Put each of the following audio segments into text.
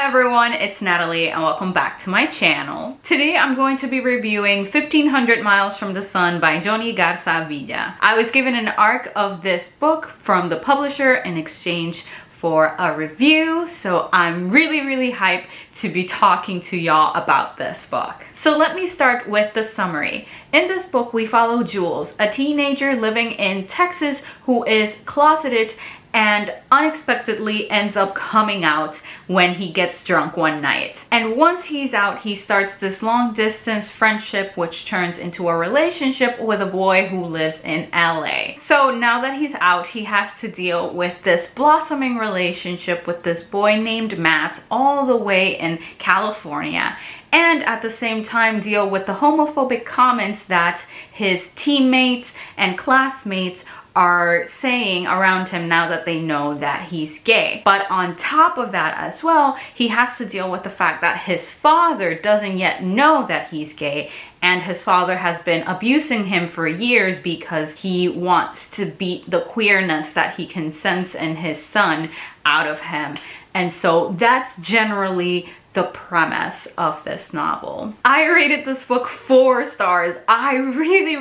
everyone, it's Natalie and welcome back to my channel. Today I'm going to be reviewing 1500 Miles from the Sun by Johnny Garza Villa. I was given an ARC of this book from the publisher in exchange for a review, so I'm really hyped to be talking to y'all about this book. So let me start with the summary. In this book we follow Jules, a teenager living in Texas who is closeted and unexpectedly ends up coming out when he gets drunk one night. And once he's out, he starts this long distance friendship which turns into a relationship with a boy who lives in LA. So now that he's out, he has to deal with this blossoming relationship with this boy named Matt all the way in California, and at the same time deal with the homophobic comments that his teammates and classmates are saying around him now that they know that he's gay. But on top of that as well, he has to deal with the fact that his father doesn't yet know that he's gay, and his father has been abusing him for years because he wants to beat the queerness that he can sense in his son out of him. And so that's generally the premise of this novel. I rated this book 4 stars. I really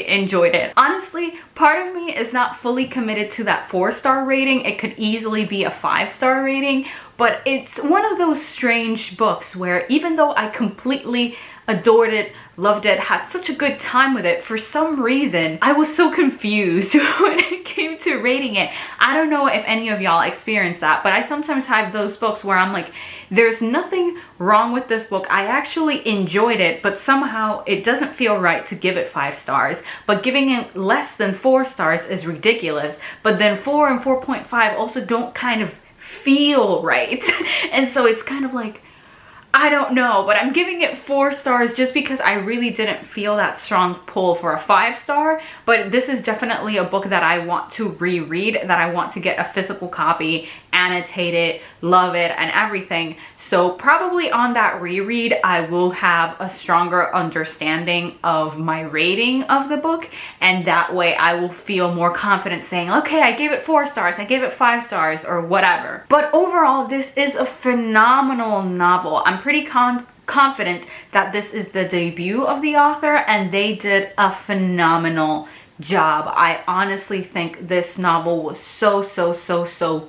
enjoyed it. Honestly, part of me is not fully committed to that 4-star rating. It could easily be a 5-star rating, but it's one of those strange books where even though I completely adored it, loved it, had such a good time with it, for some reason I was so confused when it came to rating it. I don't know if any of y'all experience that, but I sometimes have those books where I'm like, there's nothing wrong with this book, I actually enjoyed it, but somehow it doesn't feel right to give it 5 stars, but giving it less than 4 stars is ridiculous, but then 4 and 4.5 also don't kind of feel right. And so it's kind of like, I don't know, but I'm giving it 4 stars just because I really didn't feel that strong pull for a 5-star. But this is definitely a book that I want to reread, that I want to get a physical copy, annotate it, love it, and everything. So probably on that reread, I will have a stronger understanding of my rating of the book, and that way I will feel more confident saying, okay, I gave it 4 stars, I gave it 5 stars, or whatever. But overall, this is a phenomenal novel. I'm pretty confident that this is the debut of the author, and they did a phenomenal job. I honestly think this novel was so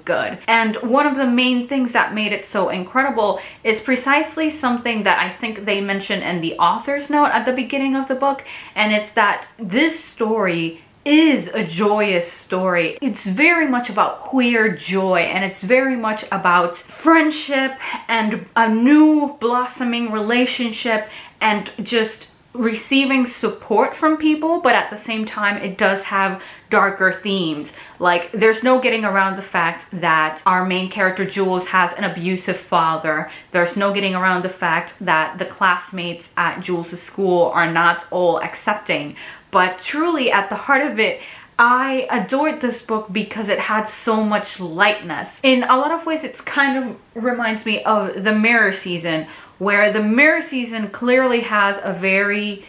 good. And one of the main things that made it so incredible is precisely something that I think they mentioned in the author's note at the beginning of the book, and it's that this story is a joyous story. It's very much about queer joy, and it's very much about friendship and a new blossoming relationship and just receiving support from people, but at the same time it does have darker themes. Like, there's no getting around the fact that our main character Jules has an abusive father. There's no getting around the fact that the classmates at Jules' school are not all accepting. But truly at the heart of it, I adored this book because it had so much lightness. In a lot of ways, it kind of reminds me of The Mirror Season, where The Mirror Season clearly has a very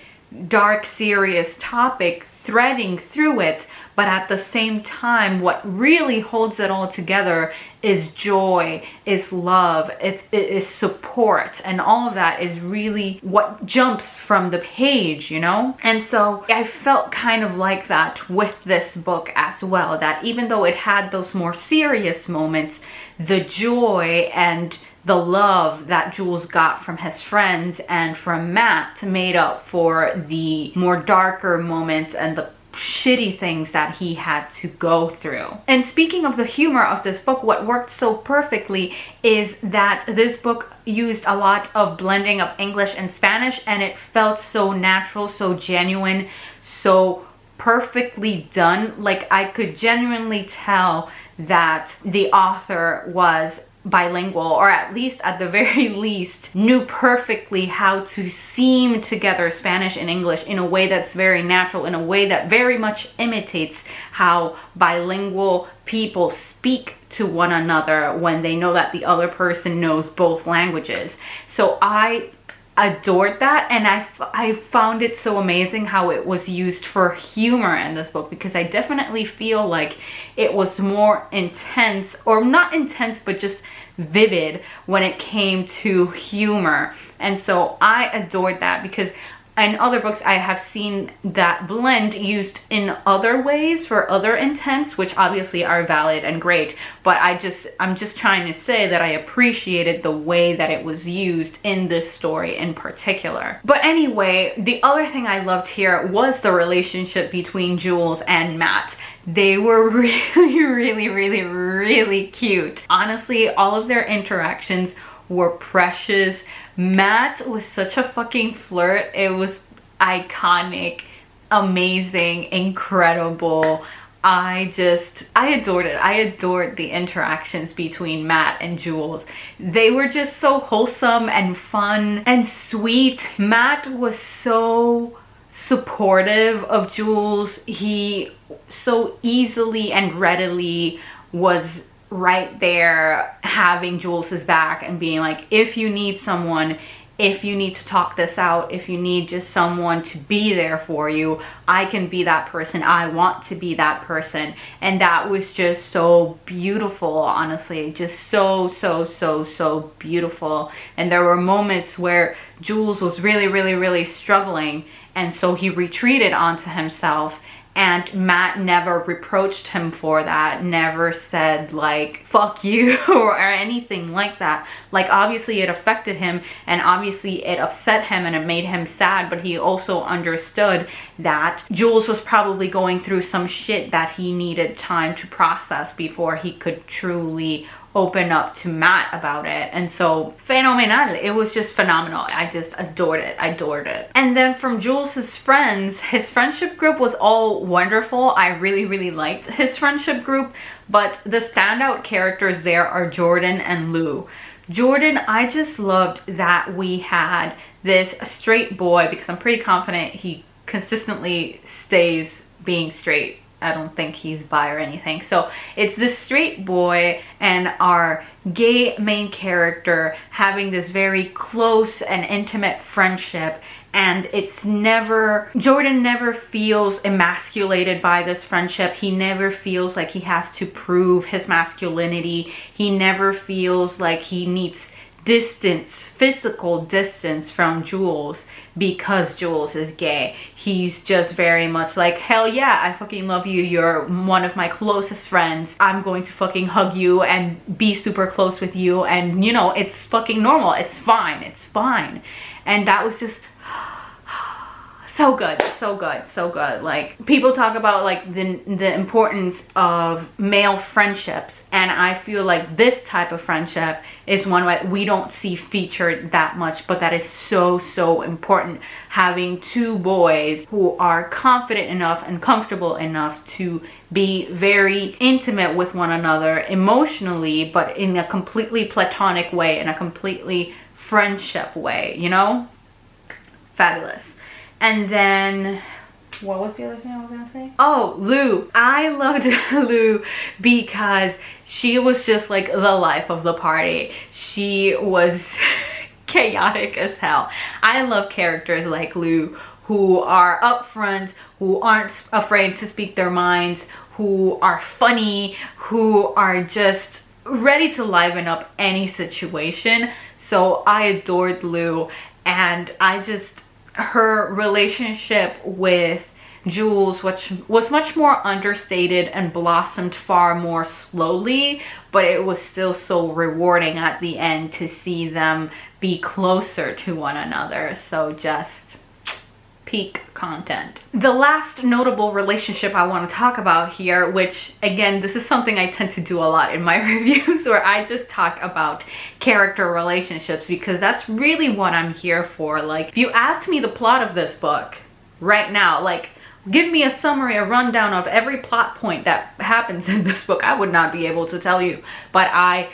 dark, serious topic threading through it, but at the same time, what really holds it all together is joy, is love, it is support, and all of that is really what jumps from the page, you know? And so I felt kind of like that with this book as well, that even though it had those more serious moments, the joy and the love that Jules got from his friends and from Matt made up for the more darker moments and the shitty things that he had to go through. And speaking of the humor of this book, what worked so perfectly is that this book used a lot of blending of English and Spanish, and it felt so natural, so genuine, so perfectly done. Like, I could genuinely tell that the author was bilingual, or at least at the very least knew perfectly how to seam together Spanish and English in a way that's very natural, in a way that very much imitates how bilingual people speak to one another when they know that the other person knows both languages. So I adored that, and I found it so amazing how it was used for humor in this book, because I definitely feel like it was more intense, or not intense, but just vivid when it came to humor. And so I adored that, because in other books I have seen that blend used in other ways for other intents, which obviously are valid and great, but I'm just trying to say that I appreciated the way that it was used in this story in particular. But anyway, the other thing I loved here was the relationship between Jules and Matt. They were really cute. Honestly, all of their interactions were precious. Matt was such a fucking flirt. It was iconic, amazing, incredible. I adored it. I adored the interactions between Matt and Jules. They were just so wholesome and fun and sweet. Matt was so supportive of Jules. He so easily and readily was right there having Jules's back and being like, if you need someone, if you need to talk this out, if you need just someone to be there for you, I can be that person. I want to be that person. And that was just so beautiful, honestly. Just so beautiful. And there were moments where Jules was really struggling, and so he retreated onto himself. And Matt never reproached him for that, never said like, fuck you or anything like that. Like, obviously it affected him, and obviously it upset him and it made him sad, but he also understood that Jules was probably going through some shit that he needed time to process before he could truly open up to Matt about it. And so, phenomenal. It was just phenomenal. I just adored it. I adored it. And then from Jules's friends, his friendship group was all wonderful. I really liked his friendship group, but the standout characters there are Jordan and Lou. Jordan, I just loved that we had this straight boy, because I'm pretty confident he consistently stays being straight. I don't think he's bi or anything. So it's this straight boy and our gay main character having this very close and intimate friendship. And it's never, Jordan never feels emasculated by this friendship. He never feels like he has to prove his masculinity. He never feels like he needs distance, physical distance from Jules because Jules is gay. He's just very much like, hell yeah, I fucking love you. You're one of my closest friends. I'm going to fucking hug you and be super close with you. And you know, it's fucking normal. It's fine. It's fine. And that was just so good, so good, so good. Like, people talk about like the importance of male friendships, and I feel like this type of friendship is one that we don't see featured that much, but that is so important. Having two boys who are confident enough and comfortable enough to be very intimate with one another emotionally, but in a completely platonic way, in a completely friendship way, you know? Fabulous. And then, what was the other thing I was gonna say? Oh, Lou. I loved Lou because she was just like the life of the party. She was chaotic as hell. I love characters like Lou who are upfront, who aren't afraid to speak their minds, who are funny, who are just ready to liven up any situation. So I adored Lou, and her relationship with Jules, which was much more understated and blossomed far more slowly, but it was still so rewarding at the end to see them be closer to one another. So just peak content. The last notable relationship I want to talk about here, which again, this is something I tend to do a lot in my reviews, where I just talk about character relationships, because that's really what I'm here for. Like, if you asked me the plot of this book right now, like, give me a summary, a rundown of every plot point that happens in this book, I would not be able to tell you. But I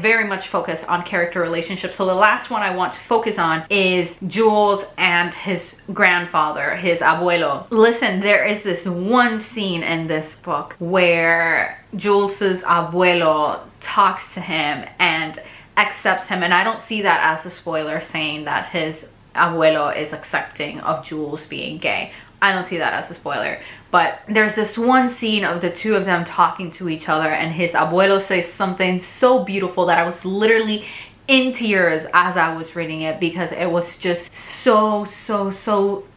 very much focus on character relationships. So the last one I want to focus on is Jules and his grandfather, his abuelo. Listen, there is this one scene in this book where Jules's abuelo talks to him and accepts him. And I don't see that as a spoiler saying that his abuelo is accepting of Jules being gay. I don't see that as a spoiler. but there's this one scene of the two of them talking to each other, and his abuelo says something so beautiful that I was literally in tears as I was reading it, because it was just so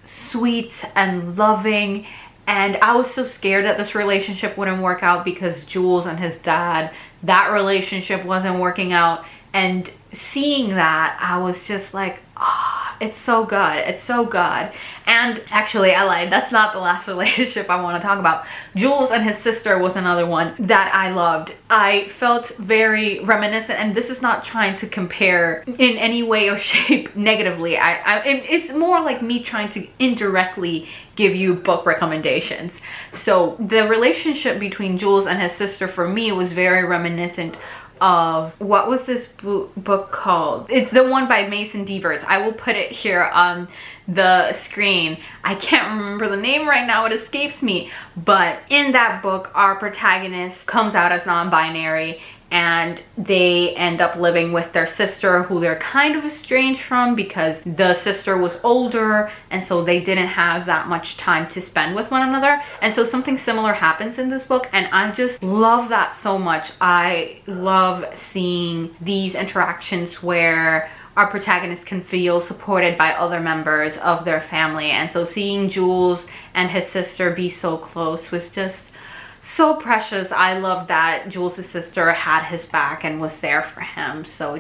sweet and loving. And I was so scared that this relationship wouldn't work out, because Jules and his dad, that relationship wasn't working out. And seeing that, I was just like, ah, it's so good. It's so good. And actually, I lied. That's not the last relationship I want to talk about. Jules and his sister was another one that I loved. I felt very reminiscent, and this is not trying to compare in any way or shape negatively. It's more like me trying to indirectly give you book recommendations. So the relationship between Jules and his sister for me was very reminiscent of, what was this book called? It's the one by Mason Devers. I will put it here on the screen. I can't remember the name right now, it escapes me. But in that book, our protagonist comes out as non-binary, and they end up living with their sister, who they're kind of estranged from because the sister was older, and so they didn't have that much time to spend with one another. And so something similar happens in this book, and I just love that so much. I love seeing these interactions where our protagonist can feel supported by other members of their family. And so seeing Jules and his sister be so close was just so precious. I love that Jules' sister had his back and was there for him. So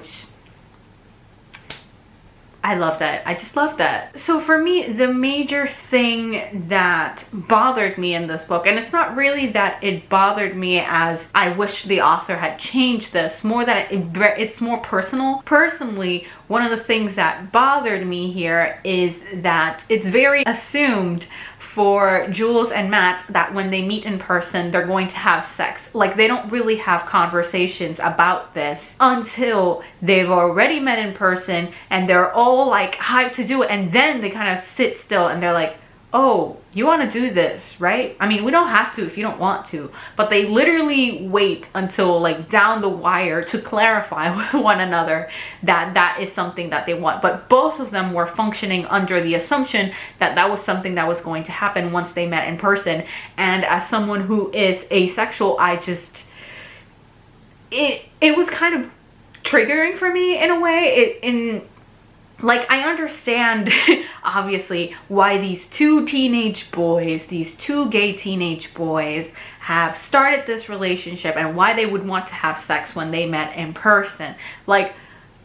I loved it. I just loved it. So for me, the major thing that bothered me in this book, and it's not really that it bothered me as I wish the author had changed this, more that it's more personal. Personally, one of the things that bothered me here is that it's very assumed for Jules and Matt that when they meet in person, they're going to have sex. Like, they don't really have conversations about this until they've already met in person and they're all like hyped to do it, and then they kind of sit still and they're like, oh, you want to do this, right? I mean, we don't have to if you don't want to, but they literally wait until like down the wire to clarify with one another that that is something that they want. But both of them were functioning under the assumption that that was something that was going to happen once they met in person. And as someone who is asexual, I just, it was kind of triggering for me in a way. Like, I understand, obviously, why these two teenage boys, these two gay teenage boys, have started this relationship and why they would want to have sex when they met in person. Like,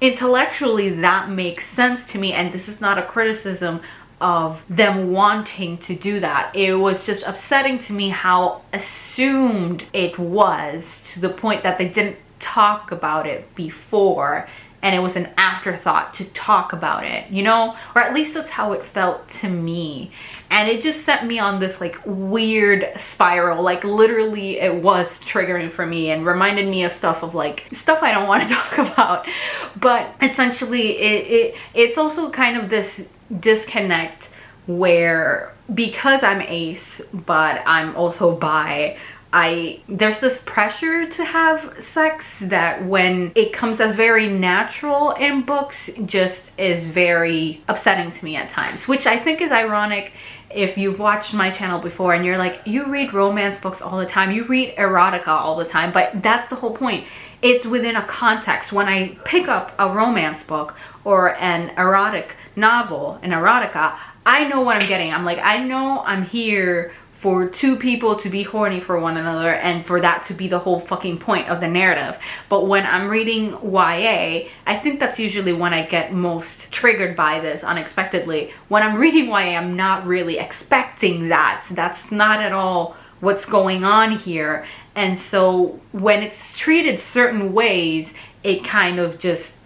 intellectually, that makes sense to me, and this is not a criticism of them wanting to do that. It was just upsetting to me how assumed it was, to the point that they didn't talk about it before, and it was an afterthought to talk about it, you know? Or at least that's how it felt to me. And it just set me on this like weird spiral. Like, literally it was triggering for me and reminded me of stuff I don't want to talk about. But essentially it's also kind of this disconnect where, because I'm ace but I'm also bi, there's this pressure to have sex that, when it comes as very natural in books, just is very upsetting to me at times, which I think is ironic if you've watched my channel before and you're like, you read romance books all the time, you read erotica all the time, but that's the whole point. It's within a context. When I pick up a romance book or an erotic novel, an erotica, I know what I'm getting. I'm like, I know I'm here for two people to be horny for one another and for that to be the whole fucking point of the narrative. But when I'm reading YA, I think that's usually when I get most triggered by this unexpectedly. When I'm reading YA, I'm not really expecting that. That's not at all what's going on here. And so when it's treated certain ways, it kind of just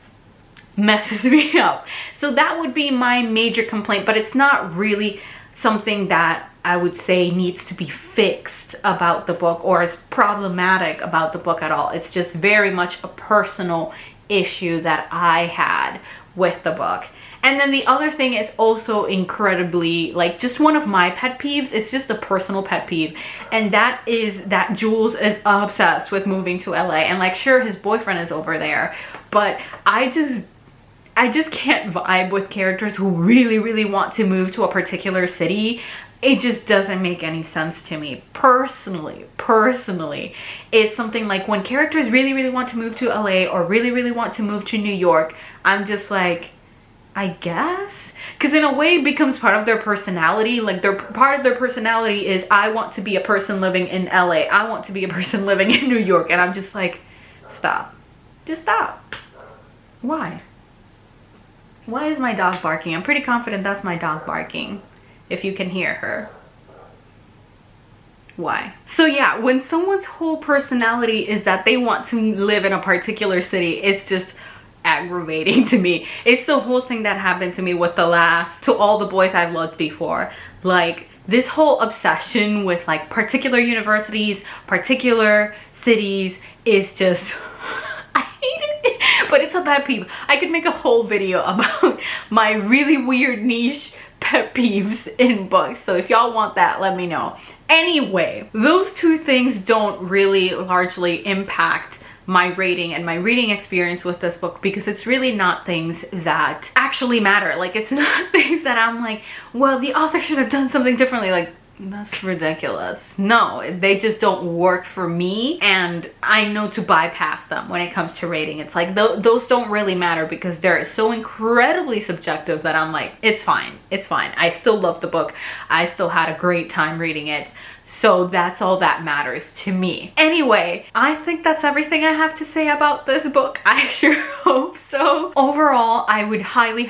messes me up. So that would be my major complaint, but it's not really something that I would say needs to be fixed about the book or is problematic about the book at all. It's just very much a personal issue that I had with the book. And then the other thing is also incredibly, like, just one of my pet peeves. It's just a personal pet peeve, and that is that Jules is obsessed with moving to LA. And like, sure, his boyfriend is over there, but I just can't vibe with characters who really want to move to a particular city it just doesn't make any sense to me personally. It's something like when characters really want to move to LA or really want to move to New York, I'm just like, I guess, because in a way it becomes part of their personality. Like part of their personality is, I want to be a person living in LA, I want to be a person living in New York, and I'm just like, stop, just stop. Why is my dog barking? I'm pretty confident that's my dog barking, if you can hear her. Why? So yeah, when someone's whole personality is that they want to live in a particular city, it's just aggravating to me. It's the whole thing that happened to me with To All the Boys I've Loved Before. Like, this whole obsession with like particular universities, particular cities is just I hate it, but it's a pet peeve. I could make a whole video about my really weird niche pet peeves in books, so if y'all want that, let me know. Anyway, those two things don't really largely impact my rating and my reading experience with this book, because it's really not things that actually matter. Like, it's not things that I'm like, well, the author should have done something differently. Like, that's ridiculous. No, they just don't work for me, and I know to bypass them when it comes to rating. It's like those don't really matter, because they're so incredibly subjective that I'm like, it's fine, it's fine. I still love the book, I still had a great time reading it, so that's all that matters to me. Anyway, I think that's everything I have to say about this book. I sure hope so. Overall, I would highly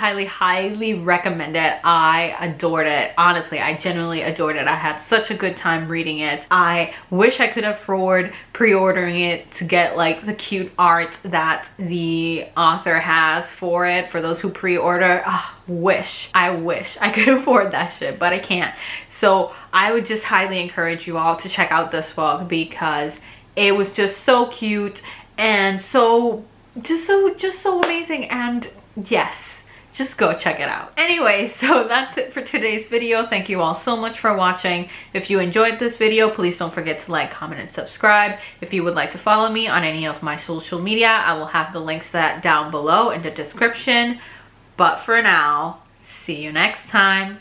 recommend it. I adored it. Honestly, I genuinely adored it. I had such a good time reading it. I wish I could afford pre-ordering it to get like the cute art that the author has for it, for those who pre-order. I wish I could afford that shit, but I can't. So I would just highly encourage you all to check out this book, because it was just so cute and just so amazing, and yes, just go check it out. Anyway, so that's it for today's video. Thank you all so much for watching. If you enjoyed this video, please don't forget to like, comment, and subscribe. If you would like to follow me on any of my social media, I will have the links to that down below in the description. But for now, see you next time.